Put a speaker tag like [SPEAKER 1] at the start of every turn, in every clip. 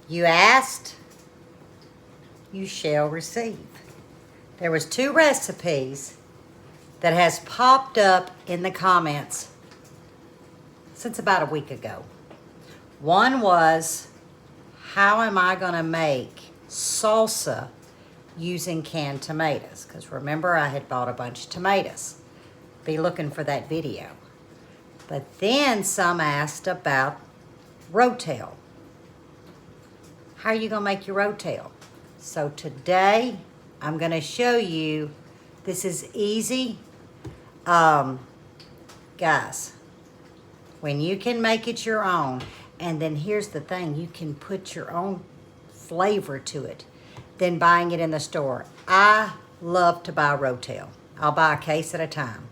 [SPEAKER 1] You asked, you shall receive. There was 2 recipes that has popped up in the comments since about a week ago. One was, how am I gonna make salsa using canned tomatoes? Because remember, I had bought a bunch of tomatoes. Be looking for that video. But then some asked about Rotel. How are you gonna make your Rotel? So today, I'm gonna show you, this is easy. Guys, when you can make it your own, and then here's the thing, you can put your own flavor to it than buying it in the store. I love to buy Rotel. I'll buy a case at a time.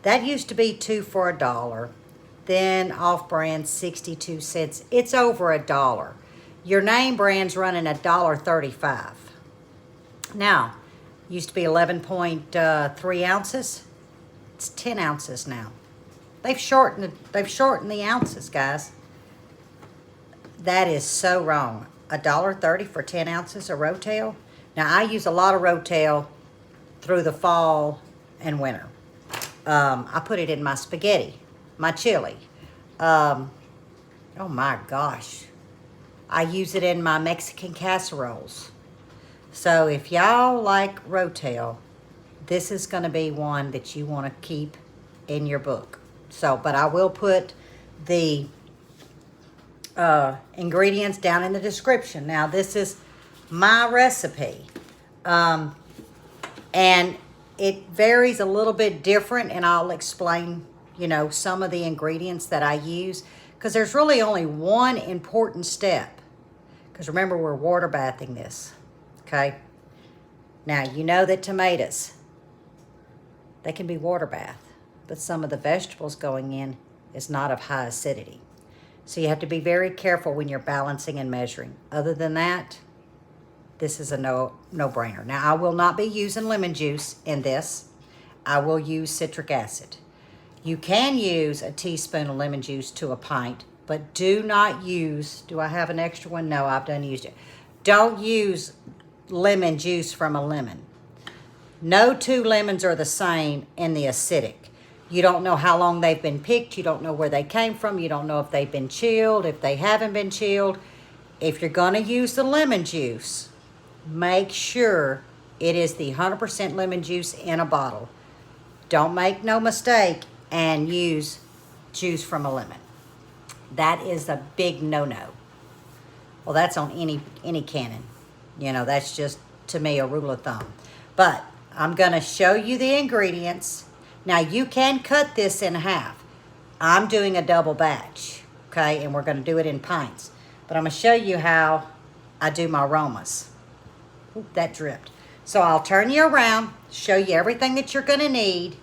[SPEAKER 1] That used to be 2 for $1. Then off-brand 62 cents. It's over $1. Your name brand's running $1.35. Now, used to be 11.3 ounces. It's 10 ounces now. They've shortened the ounces, guys. That is so wrong. $1.30 for 10 ounces of Rotel. Now, I use a lot of Rotel through the fall and winter. I put it in my spaghetti, my chili. Oh my gosh. I use it in my Mexican casseroles. So if y'all like Rotel, this is going to be one that you want to keep in your book. So, but I will put the ingredients down in the description. Now, this is my recipe. And it varies a little bit different, and I'll explain, you know, some of the ingredients that I use, because there's really only one important step. Because remember, we're water bathing this, okay? Now, you know that tomatoes, they can be water bath, but some of the vegetables going in is not of high acidity. So you have to be very careful when you're balancing and measuring. Other than that, this is a no-brainer. Now, I will not be using lemon juice in this. I will use citric acid. You can use a teaspoon of lemon juice to a pint, but do not use, do I have an extra one? No, I've done used it. Don't use lemon juice from a lemon. No 2 lemons are the same in the acidic. You don't know how long they've been picked. You don't know where they came from. You don't know if they've been chilled, if they haven't been chilled. If you're going to use the lemon juice, make sure it is the 100% lemon juice in a bottle. Don't make no mistake and use juice from a lemon. That is a big no-no. Well, that's on any cannon. You know, that's just, to me, a rule of thumb. But I'm going to show you the ingredients. Now, you can cut this in half. I'm doing a double batch, okay? And we're going to do it in pints. But I'm going to show you how I do my aromas. Oop, that dripped. So I'll turn you around, show you everything that you're going to need,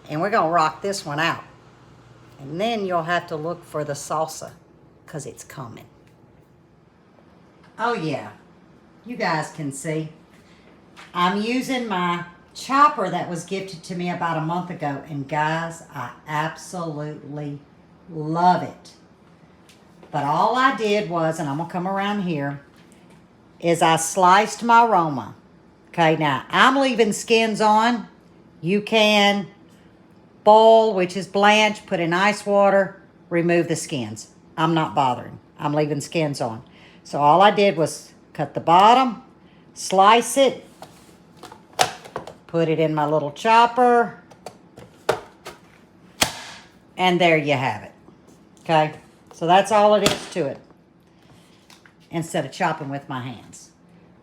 [SPEAKER 1] and we're going to rock this one out. And then you'll have to look for the salsa, because it's coming. Oh, yeah. You guys can see. I'm using my chopper that was gifted to me about a month ago, and guys, I absolutely love it. But all I did was, and I'm going to come around here, is I sliced my aroma. Okay, now I'm leaving skins on. You can boil, which is blanch, put in ice water, remove the skins. I'm not bothering. I'm leaving skins on. So all I did was cut the bottom, slice it, put it in my little chopper, and there you have it. Okay, so that's all it is to it, instead of chopping with my hands.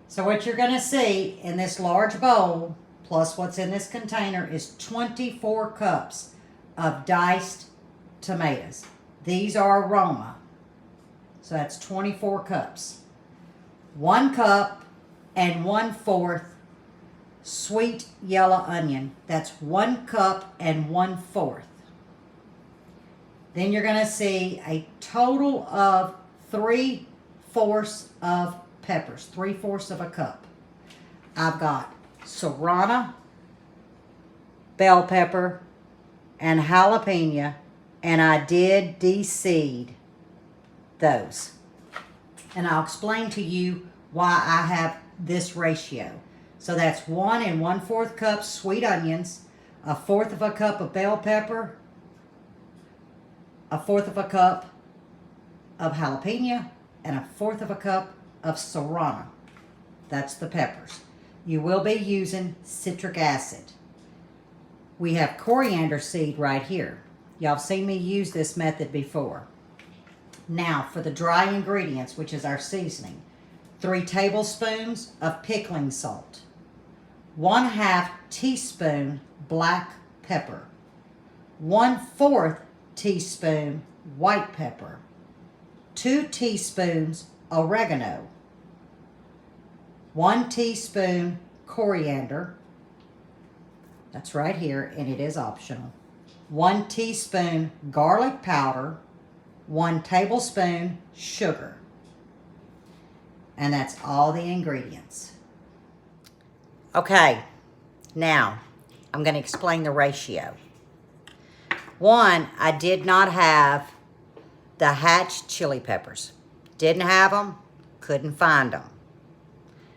[SPEAKER 1] So what you're going to see in this large bowl, plus what's in this container, is 24 cups of diced tomatoes. These are aroma. So that's 24 cups. 1 cup and 1/4 sweet yellow onion. That's 1 cup and 1/4. Then you're going to see a total of 3/4 of peppers, 3/4 of a cup. I've got serrano, bell pepper, and jalapeno, and I did de-seed those. And I'll explain to you why I have this ratio. So that's 1 1/4 cups sweet onions, 1/4 cup of bell pepper, 1/4 cup of jalapeno, and 1/4 cup of serrano. That's the peppers. You will be using citric acid. We have coriander seed right here. Y'all have seen me use this method before. Now for the dry ingredients, which is our seasoning. 3 tablespoons of pickling salt. 1/2 teaspoon black pepper. 1/4 teaspoon white pepper. 2 teaspoons oregano. 1 teaspoon coriander. That's right here, and it is optional. 1 teaspoon garlic powder. 1 tablespoon sugar. And that's all the ingredients. Okay, now I'm going to explain the ratio. 1, I did not have the hatch chili peppers. Didn't have them, couldn't find them.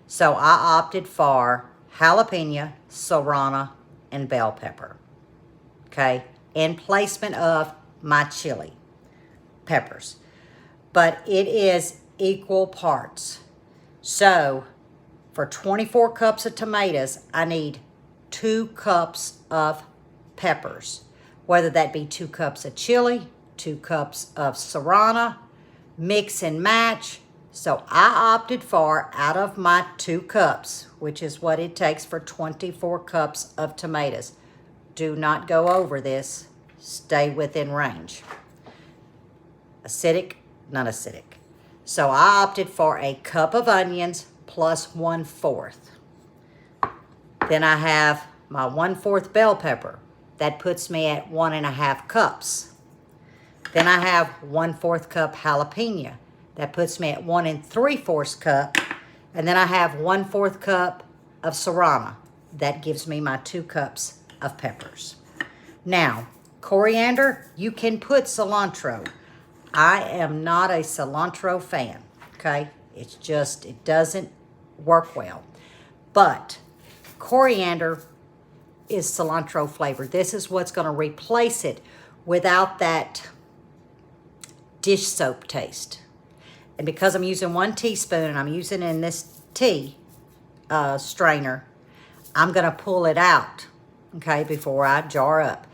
[SPEAKER 1] So I opted for jalapeno, serrano, and bell pepper. Okay, in placement of my chili peppers. But it is equal parts. So for 24 cups of tomatoes, I need 2 cups of peppers. Whether that be 2 cups of chili, 2 cups of serrano, mix and match. So I opted for, out of my 2 cups, which is what it takes for 24 cups of tomatoes. Do not go over this. Stay within range. Acidic, not acidic. So I opted for a cup of onions plus 1/4. Then I have my 1/4 bell pepper. That puts me at 1.5 cups. Then I have 1/4 cup jalapeno. That puts me at 1 3/4 cup. And then I have 1/4 cup of serrano. That gives me my 2 cups of peppers. Now, coriander, you can put cilantro. I am not a cilantro fan, okay? It's just, it doesn't work well. But coriander is cilantro flavor. This is what's going to replace it without that dish soap taste. And because I'm using 1 teaspoon and I'm using it in this tea strainer, I'm going to pull it out, okay, before I jar up.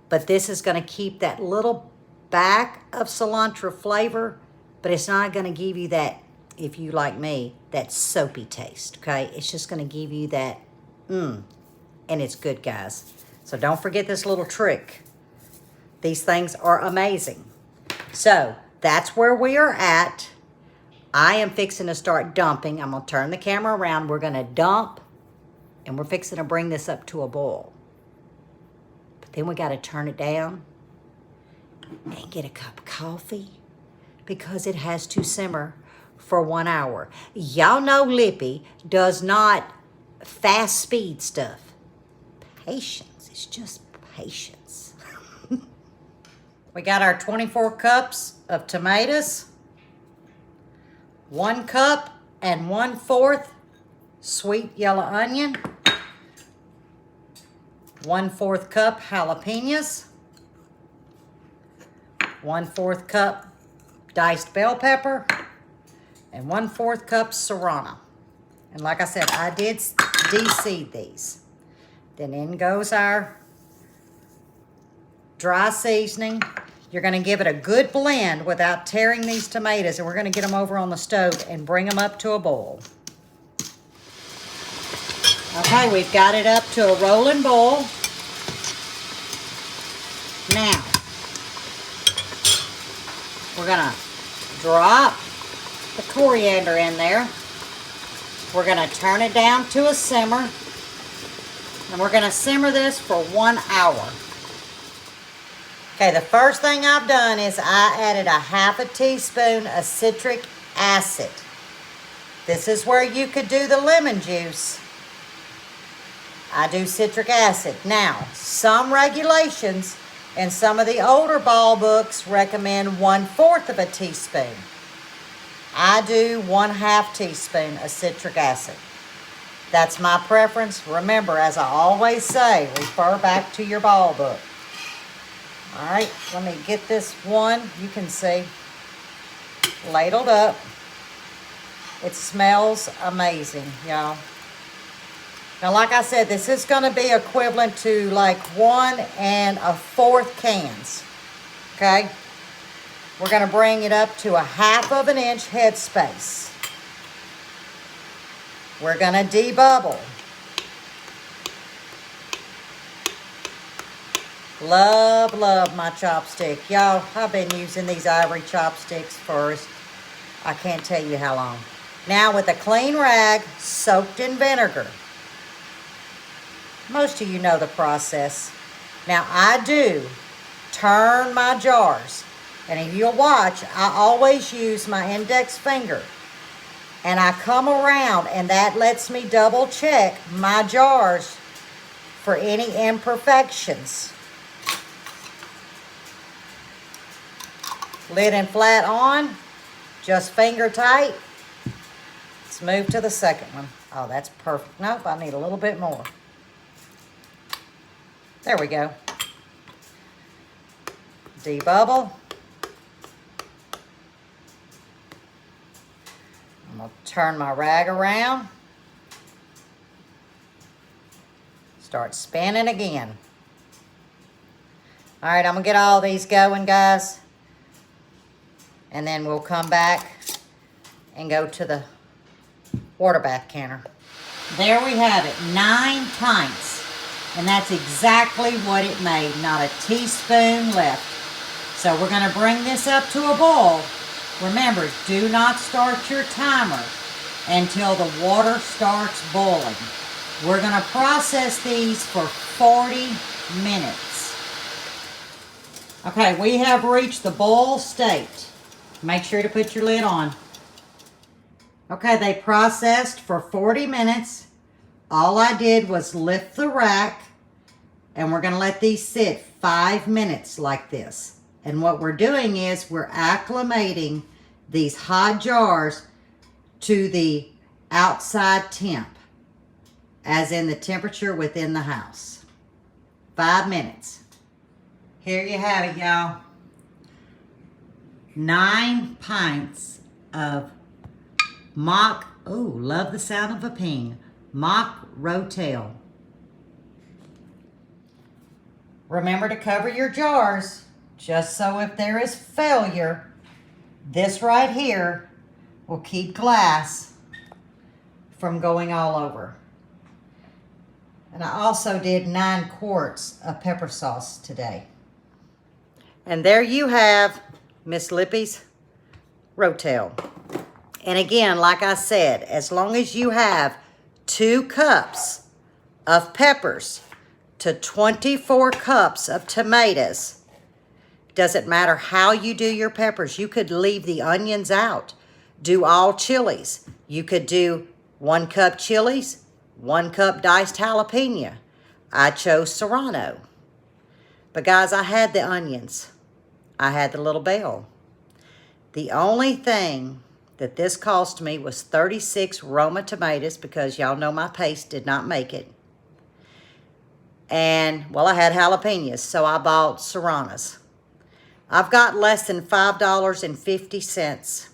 [SPEAKER 1] But this is going to keep that little back of cilantro flavor, but it's not going to give you that, if you like me, that soapy taste, okay? It's just going to give you that, and it's good, guys. So don't forget this little trick. These things are amazing. So that's where we are at. I am fixing to start dumping. I'm going to turn the camera around. We're going to dump, and we're fixing to bring this up to a boil. But then we got to turn it down and get a cup of coffee because it has to simmer for 1 hour. Y'all know Lippy does not fast speed stuff. Patience. It's just patience. We got our 24 cups of tomatoes, 1 cup and 1/4 sweet yellow onion, 1/4 cup jalapenos, 1/4 cup diced bell pepper, and 1/4 cup serrano. And like I said, I did de-seed these. Then in goes our dry seasoning. You're going to give it a good blend without tearing these tomatoes, and we're going to get them over on the stove and bring them up to a boil. Okay, we've got it up to a rolling boil. Now, we're going to drop the coriander in there. We're going to turn it down to a simmer, and we're going to simmer this for 1 hour. Okay, the first thing I've done is I added a 1/2 teaspoon of citric acid. This is where you could do the lemon juice. I do citric acid. Now, some regulations and some of the older ball books recommend 1/4 of a teaspoon. I do 1/2 teaspoon of citric acid. That's my preference. Remember, as I always say, refer back to your ball book. All right, let me get this one. You can see, ladled up. It smells amazing, y'all. Now, like I said, this is going to be equivalent to like 1 1/4 cans, okay? We're going to bring it up to 1/2 inch headspace. We're going to debubble. Love, love my chopstick. Y'all, I've been using these ivory chopsticks for, I can't tell you how long. Now with a clean rag soaked in vinegar. Most of you know the process. Now I do turn my jars. And if you'll watch, I always use my index finger. And I come around and that lets me double check my jars for any imperfections. Lid and flat on, just finger tight. Let's move to the second one. Oh, that's perfect. Nope, I need a little bit more. There we go. Debubble. I'm going to turn my rag around. Start spinning again. All right, I'm going to get all these going, guys. And then we'll come back and go to the water bath canner. There we have it, 9 pints. And that's exactly what it made, not a teaspoon left. So we're going to bring this up to a boil. Remember, do not start your timer until the water starts boiling. We're going to process these for 40 minutes. Okay, we have reached the boil state. Make sure to put your lid on. Okay, they processed for 40 minutes. All I did was lift the rack, and we're going to let these sit 5 minutes like this. And what we're doing is we're acclimating these hot jars to the outside temp, as in the temperature within the house. 5 minutes. Here you have it, y'all. 9 pints of mock, ooh, love the sound of a ping, mock Rotel. Remember to cover your jars, just so if there is failure, this right here will keep glass from going all over. And I also did 9 quarts of pepper sauce today. And there you have Miss Lippy's Rotel. And again, like I said, as long as you have 2 cups of peppers to 24 cups of tomatoes, doesn't matter how you do your peppers. You could leave the onions out. Do all chilies. You could do 1 cup chilies, 1 cup diced jalapeno. I chose serrano. But guys, I had the onions. I had the little bell. The only thing that this cost me was 36 Roma tomatoes, because y'all know my paste did not make it. And, well, I had jalapenos, so I bought serranos. I've got less than $5.50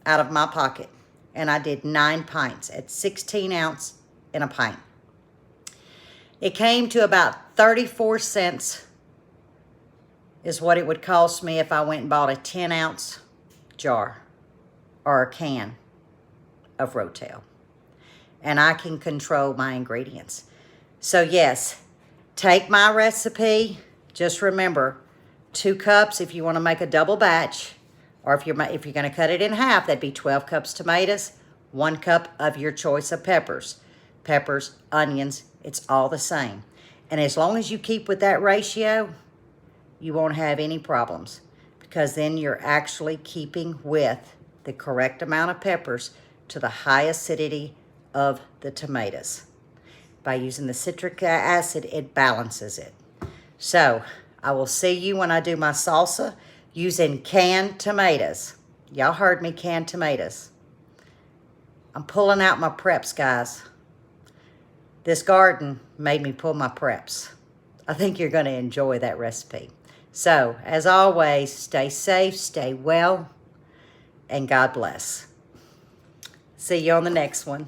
[SPEAKER 1] out of my pocket. And I did 9 pints at 16 ounce in a pint. It came to about 34 cents is what it would cost me if I went and bought a 10 ounce jar or a can of Rotel. And I can control my ingredients. So yes, take my recipe. Just remember, 2 cups if you want to make a double batch, or if you're going to cut it in half, that'd be 12 cups tomatoes, 1 cup of your choice of peppers. Peppers, onions, it's all the same. And as long as you keep with that ratio, you won't have any problems, because then you're actually keeping with the correct amount of peppers to the high acidity of the tomatoes. By using the citric acid, it balances it. So I will see you when I do my salsa using canned tomatoes. Y'all heard me, canned tomatoes. I'm pulling out my preps, guys. This garden made me pull my preps. I think you're going to enjoy that recipe. So, as always, stay safe, stay well, and God bless. See you on the next one.